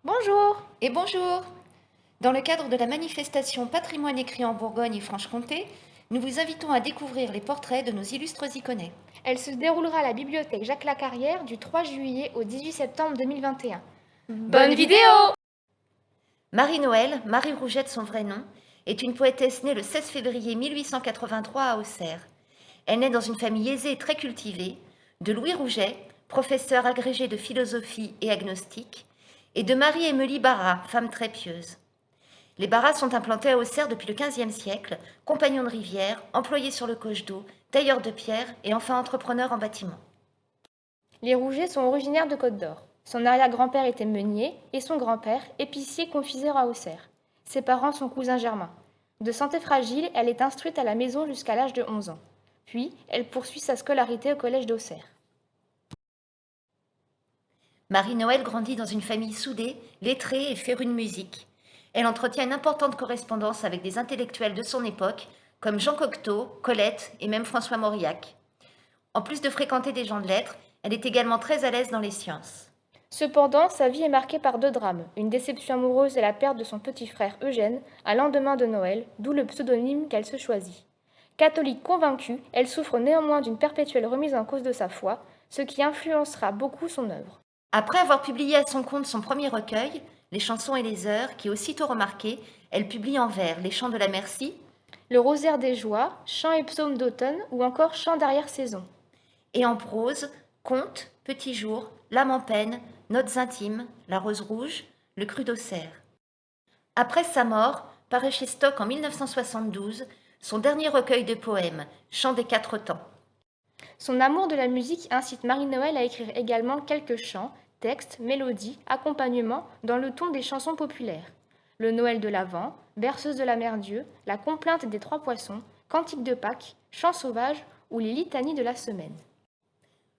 Bonjour et bonjour. Dans le cadre de la manifestation Patrimoine écrit en Bourgogne et Franche-Comté, nous vous invitons à découvrir les portraits de nos illustres iconais. Elle se déroulera à la bibliothèque Jacques Lacarrière du 3 juillet au 18 septembre 2021. Bonne vidéo! Marie-Noël, Marie Rouget de son vrai nom, est une poétesse née le 16 février 1883 à Auxerre. Elle naît dans une famille aisée et très cultivée, de Louis Rouget, professeur agrégé de philosophie et agnostique, et de Marie-Émilie Barras, femme très pieuse. Les Barras sont implantés à Auxerre depuis le XVe siècle, compagnons de rivière, employés sur le coche d'eau, tailleurs de pierre et enfin entrepreneurs en bâtiment. Les Rouget sont originaires de Côte-d'Or. Son arrière-grand-père était meunier et son grand-père épicier confiseur à Auxerre. Ses parents sont cousins germains. De santé fragile, elle est instruite à la maison jusqu'à l'âge de 11 ans. Puis, elle poursuit sa scolarité au collège d'Auxerre. Marie-Noël grandit dans une famille soudée, lettrée et férue de musique. Elle entretient une importante correspondance avec des intellectuels de son époque, comme Jean Cocteau, Colette et même François Mauriac. En plus de fréquenter des gens de lettres, elle est également très à l'aise dans les sciences. Cependant, sa vie est marquée par deux drames, une déception amoureuse et la perte de son petit frère Eugène, à lendemain de Noël, d'où le pseudonyme qu'elle se choisit. Catholique convaincue, elle souffre néanmoins d'une perpétuelle remise en cause de sa foi, ce qui influencera beaucoup son œuvre. Après avoir publié à son compte son premier recueil, Les chansons et les heures, qui est aussitôt remarqué, elle publie en vers Les chants de la Merci Le rosaire des joies, chants et psaumes d'automne ou encore chants d'arrière-saison. et en prose Contes, Petits jours, L'âme en peine, Notes intimes, La rose rouge, Le cru d'Auxerre. Après sa mort, paraît chez Stock en 1972 son dernier recueil de poèmes, Chants des quatre temps. Son amour de la musique incite Marie-Noël à écrire également quelques chants, textes, mélodies, accompagnements dans le ton des chansons populaires. Le Noël de l'Avent, Berceuse de la Mère Dieu, La Complainte des Trois Poissons, Cantique de Pâques, Chants sauvages ou les litanies de la semaine.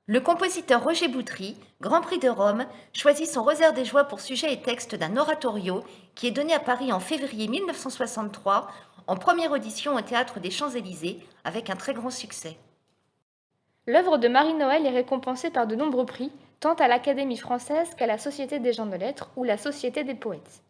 Le compositeur Roger Boutry, Grand Prix de Rome, choisit son Rosaire des joies pour sujet et texte d'un oratorio qui est donné à Paris en février 1963 en première audition au Théâtre des Champs-Élysées avec un très grand succès. L'œuvre de Marie-Noël est récompensée par de nombreux prix, tant à l'Académie française qu'à la Société des gens de lettres ou la Société des poètes.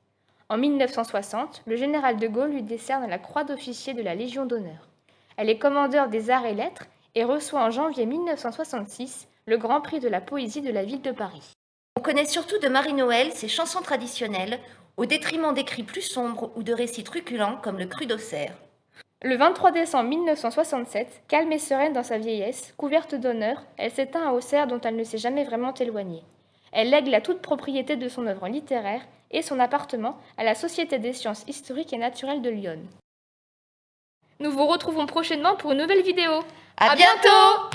En 1960, le général de Gaulle lui décerne la croix d'officier de la Légion d'honneur. Elle est commandeur des arts et lettres et reçoit en janvier 1966 le Grand Prix de la poésie de la ville de Paris. On connaît surtout de Marie-Noël ses chansons traditionnelles, au détriment d'écrits plus sombres ou de récits truculents comme Le cru d'Auxerre. Le 23 décembre 1967, calme et sereine dans sa vieillesse, couverte d'honneur, elle s'éteint à Auxerre dont elle ne s'est jamais vraiment éloignée. Elle lègue la toute propriété de son œuvre littéraire et son appartement à la Société des sciences historiques et naturelles de Lyon. Nous vous retrouvons prochainement pour une nouvelle vidéo. À bientôt!